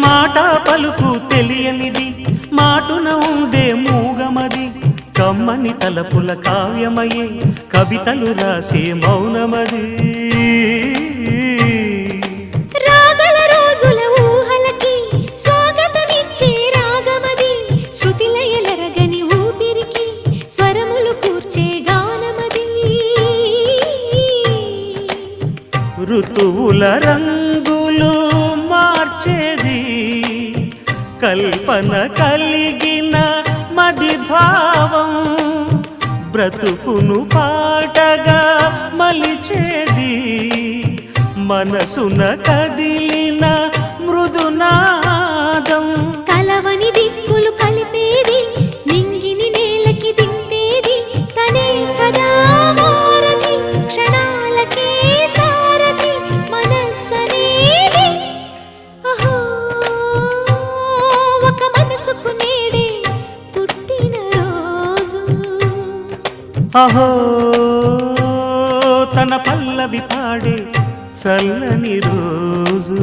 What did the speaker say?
మాట పలుకు తెలియనిది మాటున ఉండే మూగమది కమ్మని తలపుల కావ్యమయే కవితలు రాసే మౌనమది రాగల రోజుల ఊహలకి స్వాగతమిచ్చే రాగమది శృతిలయలరగని ఊపిరికి స్వరములు కూర్చే గానమది ఋతువుల రంగులు మార్చేది కల్పన కలిగిన మది భావం బ్రతుకును పాటగా మలిచేది మనసున కదిలిన మృదునాదం కలవని దిక్కులు కలిపేది నింగిని నేలకి దింపేది తనే కదా మారది క్షణాలకే సారథి మనస్సనేది అహో ఒక మనసుకు నేడే పుట్టిన రోజు అహో తన పల్లవి పాడే చల్లని రోజు